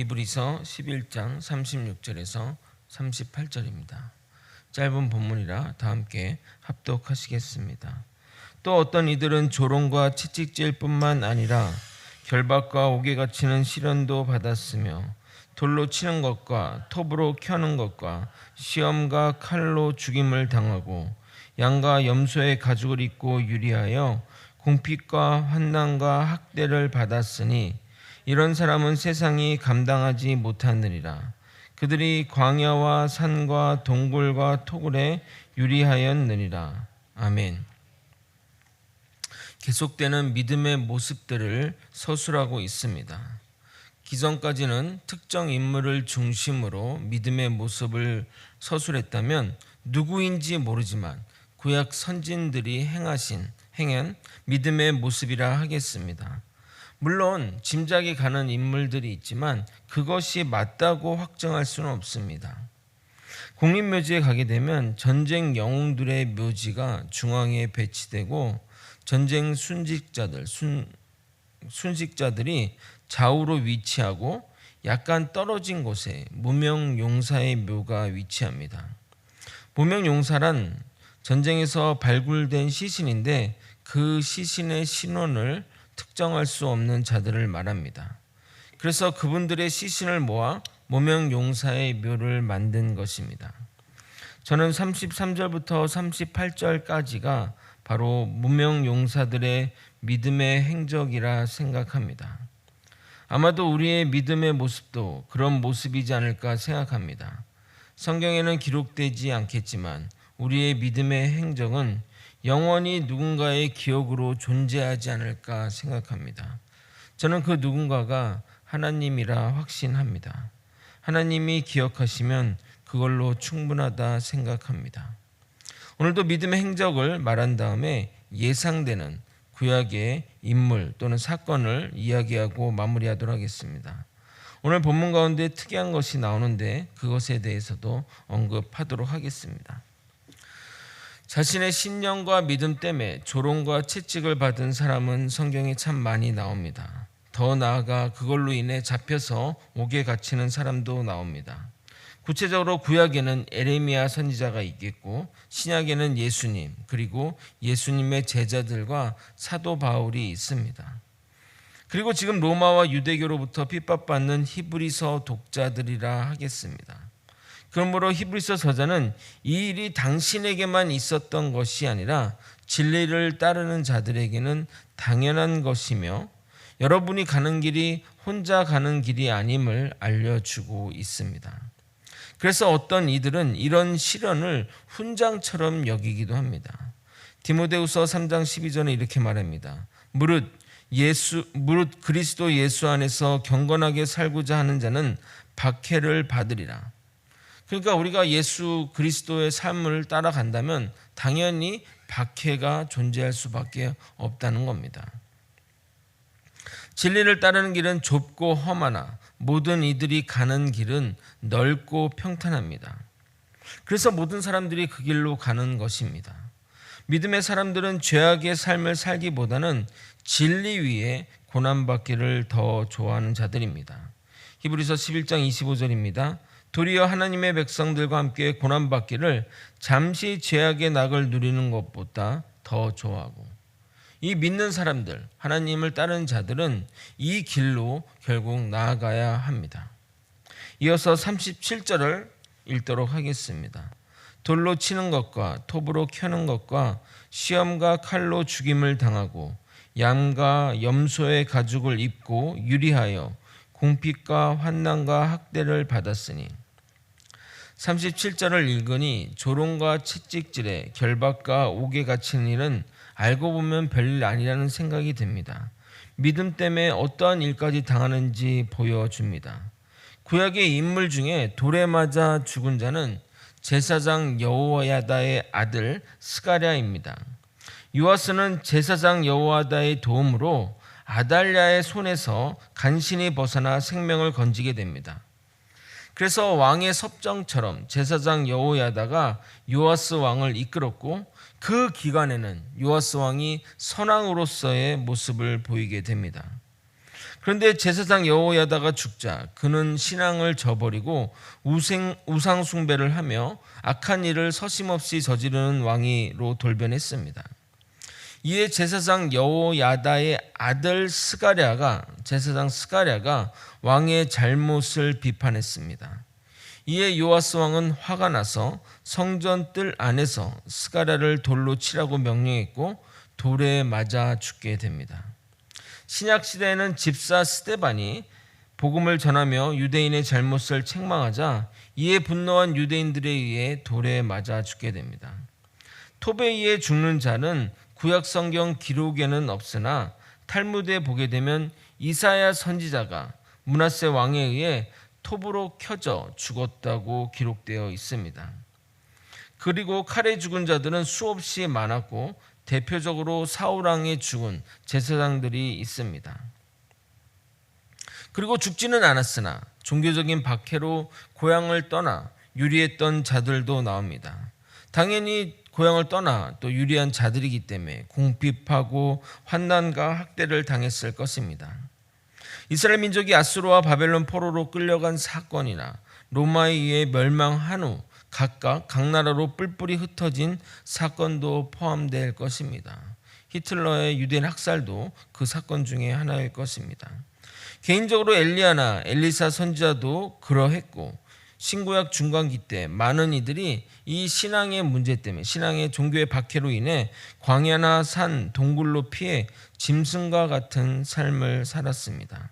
히브리서 11장 36절에서 38절입니다. 짧은 본문이라 다 함께 합독하시겠습니다. 또 어떤 이들은 조롱과 채찍질 뿐만 아니라 결박과 옥에 갇히는 시련도 받았으며 돌로 치는 것과 톱으로 켜는 것과 시험과 칼로 죽임을 당하고 양과 염소의 가죽을 입고 유리하여 궁핍과 환난과 학대를 받았으니 이런 사람은 세상이 감당하지 못하느니라. 그들이 광야와 산과 동굴과 토굴에 유리하였느니라. 아멘. 계속되는 믿음의 모습들을 서술하고 있습니다. 기존까지는 특정 인물을 중심으로 믿음의 모습을 서술했다면 누구인지 모르지만 구약 선진들이 행한 믿음의 모습이라 하겠습니다. 물론 짐작이 가는 인물들이 있지만 그것이 맞다고 확정할 수는 없습니다. 국립묘지에 가게 되면 전쟁 영웅들의 묘지가 중앙에 배치되고 전쟁 순직자들이 좌우로 위치하고 약간 떨어진 곳에 무명용사의 묘가 위치합니다. 무명용사란 전쟁에서 발굴된 시신인데 그 시신의 신원을 특정할 수 없는 자들을 말합니다. 그래서 그분들의 시신을 모아 무명용사의 묘를 만든 것입니다. 저는 33절부터 38절까지가 바로 무명용사들의 믿음의 행적이라 생각합니다. 아마도 우리의 믿음의 모습도 그런 모습이지 않을까 생각합니다. 성경에는 기록되지 않겠지만 우리의 믿음의 행적은 영원히 누군가의 기억으로 존재하지 않을까 생각합니다. 저는 그 누군가가 하나님이라 확신합니다. 하나님이 기억하시면 그걸로 충분하다 생각합니다. 오늘도 믿음의 행적을 말한 다음에 예상되는 구약의 인물 또는 사건을 이야기하고 마무리하도록 하겠습니다. 오늘 본문 가운데 특이한 것이 나오는데 그것에 대해서도 언급하도록 하겠습니다. 자신의 신념과 믿음 때문에 조롱과 채찍을 받은 사람은 성경에 참 많이 나옵니다. 더 나아가 그걸로 인해 잡혀서 옥에 갇히는 사람도 나옵니다. 구체적으로 구약에는 에레미야 선지자가 있겠고 신약에는 예수님 그리고 예수님의 제자들과 사도 바울이 있습니다. 그리고 지금 로마와 유대교로부터 핍박받는 히브리서 독자들이라 하겠습니다. 그러므로 히브리서 저자는 이 일이 당신에게만 있었던 것이 아니라 진리를 따르는 자들에게는 당연한 것이며 여러분이 가는 길이 혼자 가는 길이 아님을 알려주고 있습니다. 그래서 어떤 이들은 이런 시련을 훈장처럼 여기기도 합니다. 디모데후서 3장 12절에 이렇게 말합니다. 무릇 그리스도 예수 안에서 경건하게 살고자 하는 자는 박해를 받으리라. 그러니까 우리가 예수 그리스도의 삶을 따라간다면 당연히 박해가 존재할 수밖에 없다는 겁니다. 진리를 따르는 길은 좁고 험하나 모든 이들이 가는 길은 넓고 평탄합니다. 그래서 모든 사람들이 그 길로 가는 것입니다. 믿음의 사람들은 죄악의 삶을 살기보다는 진리 위에 고난받기를 더 좋아하는 자들입니다. 히브리서 11장 25절입니다. 도리어 하나님의 백성들과 함께 고난받기를 잠시 죄악의 낙을 누리는 것보다 더 좋아하고 이 믿는 사람들, 하나님을 따르는 자들은 이 길로 결국 나아가야 합니다. 이어서 37절을 읽도록 하겠습니다. 돌로 치는 것과 톱으로 켜는 것과 시험과 칼로 죽임을 당하고 양과 염소의 가죽을 입고 유리하여 궁핍과 환난과 학대를 받았으니 37절을 읽으니 조롱과 채찍질에 결박과 옥에 갇히는 일은 알고 보면 별일 아니라는 생각이 듭니다. 믿음 때문에 어떠한 일까지 당하는지 보여줍니다. 구약의 인물 중에 돌에 맞아 죽은 자는 제사장 여호야다의 아들 스가랴입니다. 요아스는 제사장 여호야다의 도움으로 아달랴의 손에서 간신히 벗어나 생명을 건지게 됩니다. 그래서 왕의 섭정처럼 제사장 여호야다가 요아스 왕을 이끌었고 그 기간에는 요아스 왕이 선왕으로서의 모습을 보이게 됩니다. 그런데 제사장 여호야다가 죽자 그는 신앙을 저버리고 우상 숭배를 하며 악한 일을 서심없이 저지르는 왕으로 돌변했습니다. 이에 제사장 여호야다의 아들 제사장 스가랴가 왕의 잘못을 비판했습니다. 이에 요아스 왕은 화가 나서 성전 뜰 안에서 스가랴를 돌로 치라고 명령했고 돌에 맞아 죽게 됩니다. 신약 시대에는 집사 스데반이 복음을 전하며 유대인의 잘못을 책망하자 이에 분노한 유대인들에 의해 돌에 맞아 죽게 됩니다. 톱에 의해 죽는 자는 구약 성경 기록에는 없으나 탈무드에 보게 되면 이사야 선지자가 므낫세 왕에 의해 톱으로 켜져 죽었다고 기록되어 있습니다. 그리고 칼에 죽은 자들은 수없이 많았고 대표적으로 사울 왕에 죽은 제사장들이 있습니다. 그리고 죽지는 않았으나 종교적인 박해로 고향을 떠나 유리했던 자들도 나옵니다. 당연히 고향을 떠나 또 유리한 자들이기 때문에 궁핍하고 환난과 학대를 당했을 것입니다. 이스라엘 민족이 아수르와 바벨론 포로로 끌려간 사건이나 로마에 의해 멸망한 후 각각 각 나라로 뿔뿔이 흩어진 사건도 포함될 것입니다. 히틀러의 유대인 학살도 그 사건 중에 하나일 것입니다. 개인적으로 엘리야나 엘리사 선지자도 그러했고 신구약 중간기 때 많은 이들이 이 신앙의 문제 때문에 신앙의 종교의 박해로 인해 광야나 산, 동굴로 피해 짐승과 같은 삶을 살았습니다.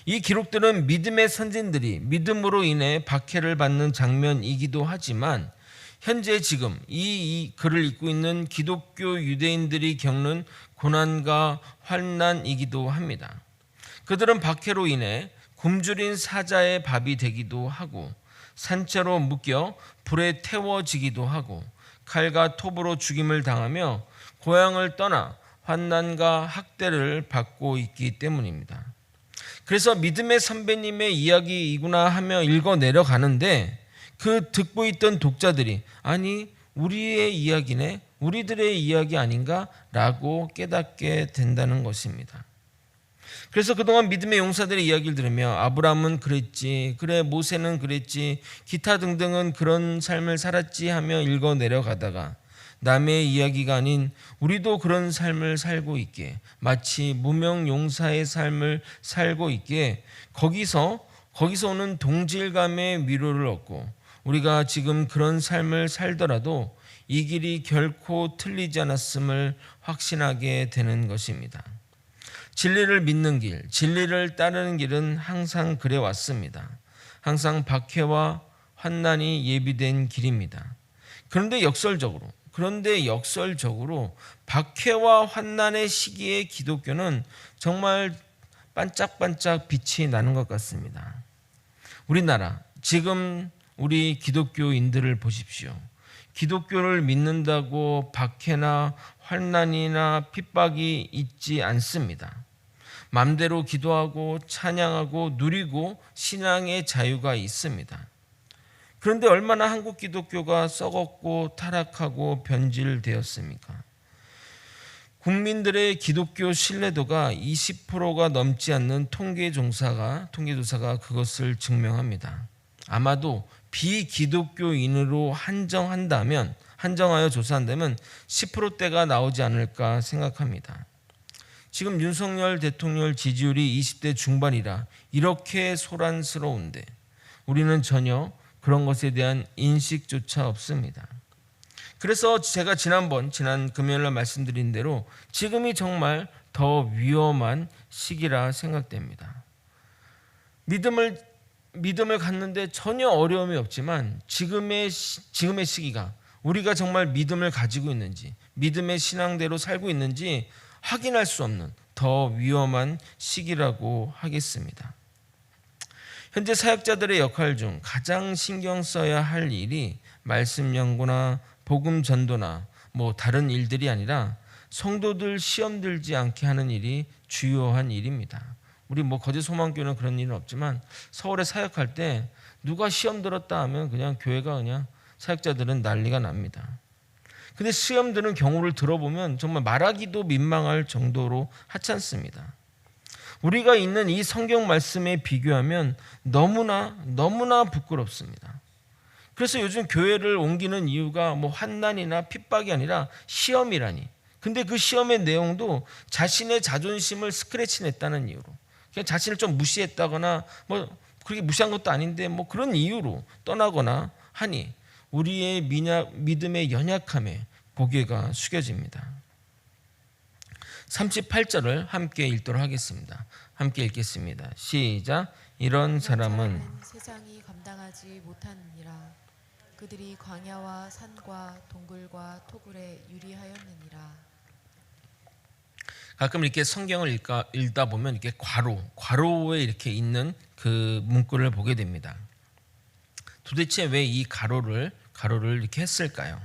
이 기록들은 믿음의 선진들이 믿음으로 인해 박해를 받는 장면이기도 하지만 현재 지금 이 글을 읽고 있는 기독교 유대인들이 겪는 고난과 환난이기도 합니다. 그들은 박해로 인해 굶주린 사자의 밥이 되기도 하고 산채로 묶여 불에 태워지기도 하고 칼과 톱으로 죽임을 당하며 고향을 떠나 환난과 학대를 받고 있기 때문입니다. 그래서 믿음의 선배님의 이야기이구나 하며 읽어 내려가는데 그 듣고 있던 독자들이 아니 우리의 이야기네, 우리들의 이야기 아닌가? 라고 깨닫게 된다는 것입니다. 그래서 그동안 믿음의 용사들의 이야기를 들으며 아브라함은 그랬지, 그래 모세는 그랬지, 기타 등등은 그런 삶을 살았지 하며 읽어 내려가다가 남의 이야기가 아닌 우리도 그런 삶을 살고 있기에 마치 무명 용사의 삶을 살고 있기에 거기서 오는 동질감의 위로를 얻고 우리가 지금 그런 삶을 살더라도 이 길이 결코 틀리지 않았음을 확신하게 되는 것입니다. 진리를 믿는 길, 진리를 따르는 길은 항상 그래 왔습니다. 항상 박해와 환난이 예비된 길입니다. 그런데 역설적으로 박해와 환난의 시기에 기독교는 정말 반짝반짝 빛이 나는 것 같습니다. 우리나라 지금 우리 기독교인들을 보십시오. 기독교를 믿는다고 박해나 환난이나 핍박이 있지 않습니다. 맘대로 기도하고 찬양하고 누리고 신앙의 자유가 있습니다. 그런데 얼마나 한국 기독교가 썩었고 타락하고 변질되었습니까? 국민들의 기독교 신뢰도가 20%가 넘지 않는 통계조사가 그것을 증명합니다. 아마도 비기독교인으로 한정하여 조사한다면 10%대가 나오지 않을까 생각합니다. 지금 윤석열 대통령 지지율이 20대 중반이라 이렇게 소란스러운데 우리는 전혀 그런 것에 대한 인식조차 없습니다. 그래서 제가 지난 금요일날 말씀드린 대로 지금이 정말 더 위험한 시기라 생각됩니다. 믿음을 갖는데 전혀 어려움이 없지만 지금의 시기가 우리가 정말 믿음을 가지고 있는지 믿음의 신앙대로 살고 있는지 확인할 수 없는 더 위험한 시기라고 하겠습니다. 현재 사역자들의 역할 중 가장 신경 써야 할 일이 말씀 연구나 복음 전도나 다른 일들이 아니라 성도들 시험 들지 않게 하는 일이 주요한 일입니다. 우리 거제 소망교회는 그런 일은 없지만 서울에 사역할 때 누가 시험 들었다 하면 그냥 교회가 그냥 사역자들은 난리가 납니다. 근데 시험 드는 경우를 들어보면 정말 말하기도 민망할 정도로 하찮습니다. 우리가 있는 이 성경 말씀에 비교하면 너무나 부끄럽습니다. 그래서 요즘 교회를 옮기는 이유가 뭐 환난이나 핍박이 아니라 시험이라니. 근데 그 시험의 내용도 자신의 자존심을 스크래치 냈다는 이유로, 그냥 자신을 좀 무시했다거나 뭐 그렇게 무시한 것도 아닌데 뭐 그런 이유로 떠나거나 하니 우리의 믿음의 연약함에 고개가 숙여집니다. 38절을 함께 읽도록 하겠습니다. 함께 읽겠습니다. 시작. 이런 사람은 세상이 감당하지 못하느니라. 그들이 광야와 산과 동굴과 토굴에 유리하였느니라. 가끔 이렇게 성경을 읽다 보면 이렇게 괄호에 이렇게 있는 그 문구를 보게 됩니다. 도대체 왜 이 가로를 이렇게 했을까요?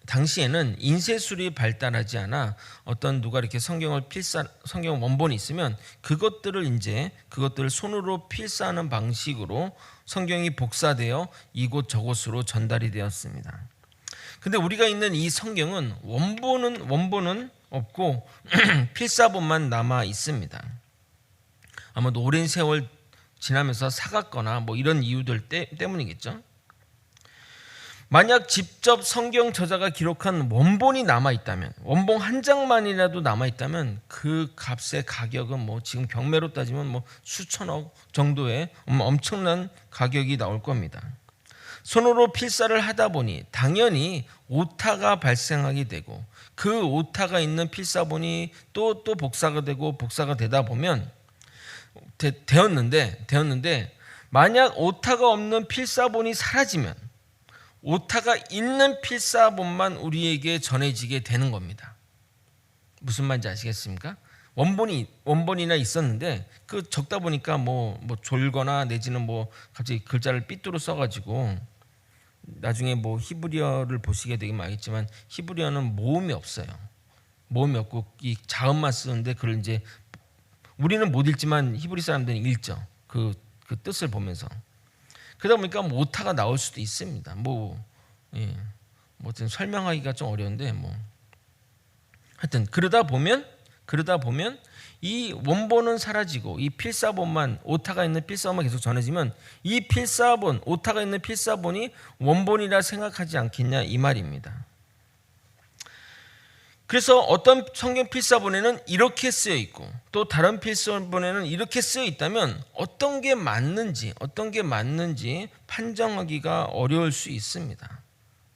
당시에는 인쇄술이 발달하지 않아 어떤 누가 이렇게 성경 원본이 있으면 그것들을 손으로 필사하는 방식으로 성경이 복사되어 이곳 저곳으로 전달이 되었습니다. 근데 우리가 있는 이 성경은 원본은 없고 필사본만 남아 있습니다. 아마도 오랜 세월 지나면서 사갔거나 뭐 이런 이유들 때문이겠죠. 만약 직접 성경 저자가 기록한 원본이 남아있다면, 원본 한 장만이라도 남아있다면 그 값의 가격은 뭐 지금 경매로 따지면 뭐 수천억 정도의 엄청난 가격이 나올 겁니다. 손으로 필사를 하다 보니 당연히 오타가 발생하게 되고, 그 오타가 있는 필사본이 또 복사가 되다 보면 되었는데 만약 오타가 없는 필사본이 사라지면 오타가 있는 필사본만 우리에게 전해지게 되는 겁니다. 무슨 말인지 아시겠습니까? 원본이나 있었는데 그 적다 보니까 뭐 졸거나 내지는 뭐 갑자기 글자를 삐뚤어 써가지고, 나중에 뭐 히브리어를 보시게 되긴 알겠지만 히브리어는 모음이 없어요. 모음이 없고 이 자음만 쓰는데 그걸 이제 우리는 못 읽지만 히브리 사람들은 읽죠. 그 뜻을 보면서. 그러다 보니까 뭐 오타가 나올 수도 있습니다. 뭐 좀 설명하기가 좀 어려운데 하여튼 그러다 보면 이 원본은 사라지고 이 필사본만, 오타가 있는 필사본만 계속 전해지면 이 필사본, 오타가 있는 필사본이 원본이라 생각하지 않겠냐 이 말입니다. 그래서 어떤 성경 필사본에는 이렇게 쓰여 있고 또 다른 필사본에는 이렇게 쓰여 있다면 어떤 게 맞는지 판정하기가 어려울 수 있습니다.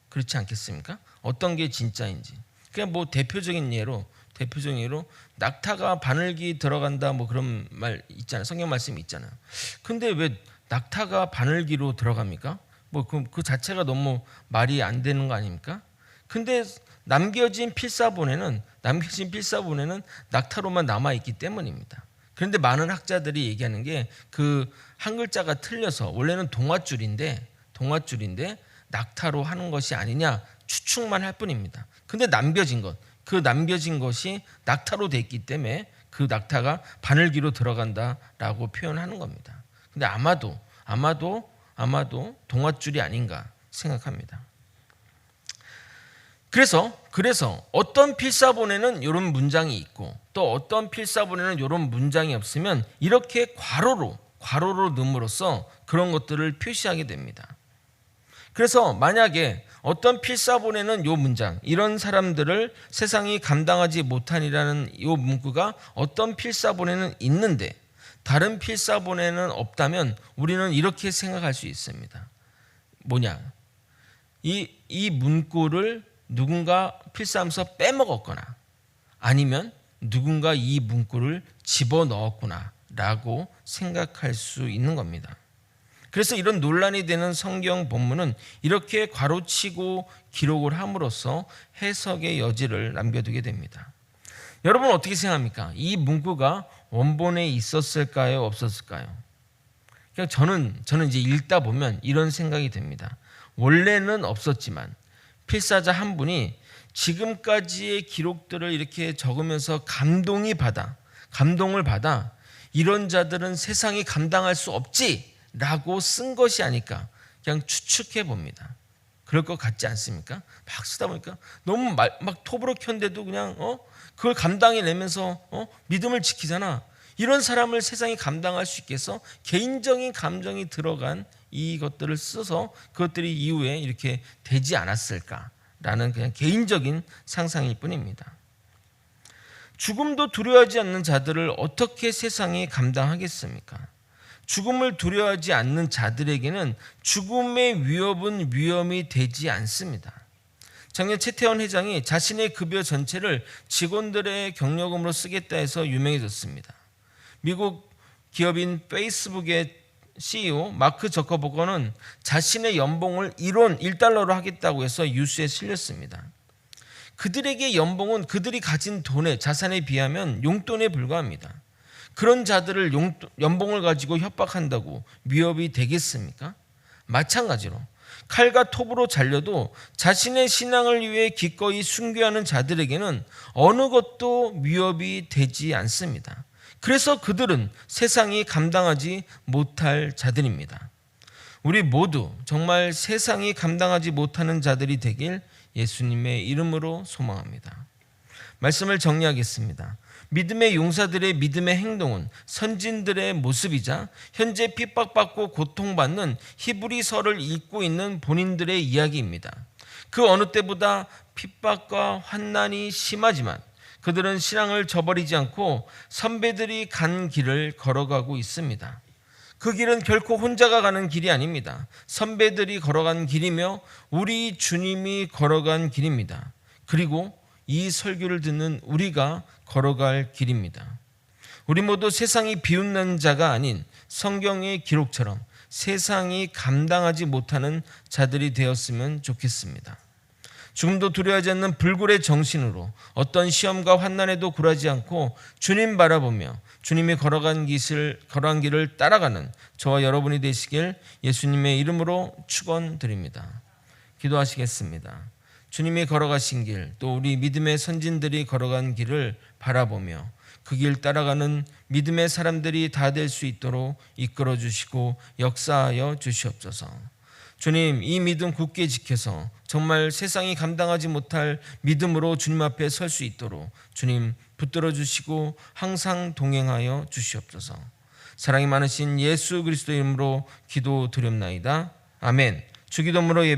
그렇지 않겠습니까? 어떤 게 진짜인지. 그냥 뭐 대표적인 예로 낙타가 바늘기 들어간다 뭐 그런 말 있잖아요. 성경 말씀이 있잖아요. 근데 왜 낙타가 바늘기로 들어갑니까? 뭐 그 자체가 너무 말이 안 되는 거 아닙니까? 근데 남겨진 필사본에는 낙타로만 남아 있기 때문입니다. 그런데 많은 학자들이 얘기하는 게 그 한 글자가 틀려서 원래는 동아줄인데 낙타로 하는 것이 아니냐 추측만 할 뿐입니다. 근데 남겨진 것이 낙타로 돼 있기 때문에 그 낙타가 바늘기로 들어간다라고 표현하는 겁니다. 근데 아마도 동아줄이 아닌가 생각합니다. 그래서 어떤 필사본에는 이런 문장이 있고 또 어떤 필사본에는 이런 문장이 없으면 이렇게 괄호로 넣음으로써 그런 것들을 표시하게 됩니다. 그래서 만약에 어떤 필사본에는 이 문장, 이런 사람들을 세상이 감당하지 못하니라는 이 문구가 어떤 필사본에는 있는데 다른 필사본에는 없다면 우리는 이렇게 생각할 수 있습니다. 뭐냐? 이 문구를 누군가 필사하면서 빼먹었거나 아니면 누군가 이 문구를 집어넣었구나 라고 생각할 수 있는 겁니다. 그래서 이런 논란이 되는 성경 본문은 이렇게 괄호치고 기록을 함으로써 해석의 여지를 남겨두게 됩니다. 여러분 어떻게 생각합니까? 이 문구가 원본에 있었을까요? 없었을까요? 그냥 저는 이제 읽다 보면 이런 생각이 듭니다. 원래는 없었지만 필사자 한 분이 지금까지의 기록들을 이렇게 적으면서 감동을 받아 이런 자들은 세상이 감당할 수 없지라고 쓴 것이 아닐까 그냥 추측해 봅니다. 그럴 것 같지 않습니까? 막 쓰다 보니까 너무 막 톱으로 켠데도 그냥 그걸 감당해내면서 믿음을 지키잖아. 이런 사람을 세상이 감당할 수 있겠어? 개인적인 감정이 들어간 이것들을 써서 그것들이 이후에 이렇게 되지 않았을까라는 그냥 개인적인 상상일 뿐입니다. 죽음도 두려워하지 않는 자들을 어떻게 세상이 감당하겠습니까? 죽음을 두려워하지 않는 자들에게는 죽음의 위협은 위험이 되지 않습니다. 작년 최태원 회장이 자신의 급여 전체를 직원들의 경력금으로 쓰겠다 해서 유명해졌습니다. 미국 기업인 페이스북의 CEO 마크 저커버거는 자신의 연봉을 1달러로 하겠다고 해서 뉴스에 실렸습니다. 그들에게 연봉은 그들이 가진 돈의 자산에 비하면 용돈에 불과합니다. 그런 자들을 연봉을 가지고 협박한다고 위협이 되겠습니까? 마찬가지로 칼과 톱으로 잘려도 자신의 신앙을 위해 기꺼이 순교하는 자들에게는 어느 것도 위협이 되지 않습니다. 그래서 그들은 세상이 감당하지 못할 자들입니다. 우리 모두 정말 세상이 감당하지 못하는 자들이 되길 예수님의 이름으로 소망합니다. 말씀을 정리하겠습니다. 믿음의 용사들의 믿음의 행동은 선진들의 모습이자 현재 핍박받고 고통받는 히브리서를 읽고 있는 본인들의 이야기입니다. 그 어느 때보다 핍박과 환난이 심하지만 그들은 신앙을 저버리지 않고 선배들이 간 길을 걸어가고 있습니다. 그 길은 결코 혼자가 가는 길이 아닙니다. 선배들이 걸어간 길이며 우리 주님이 걸어간 길입니다. 그리고 이 설교를 듣는 우리가 걸어갈 길입니다. 우리 모두 세상이 비웃는 자가 아닌 성경의 기록처럼 세상이 감당하지 못하는 자들이 되었으면 좋겠습니다. 죽음도 두려워하지 않는 불굴의 정신으로 어떤 시험과 환난에도 굴하지 않고 주님 바라보며 주님이 걸어간 길을 따라가는 저와 여러분이 되시길 예수님의 이름으로 축원드립니다. 기도하시겠습니다. 주님이 걸어가신 길, 또 우리 믿음의 선진들이 걸어간 길을 바라보며 그 길 따라가는 믿음의 사람들이 다 될 수 있도록 이끌어 주시고 역사하여 주시옵소서. 주님, 이 믿음 굳게 지켜서 정말 세상이 감당하지 못할 믿음으로 주님 앞에 설 수 있도록 주님 붙들어 주시고 항상 동행하여 주시옵소서. 사랑이 많으신 예수 그리스도 이름으로 기도드렸나이다. 아멘. 주기도문으로 예배를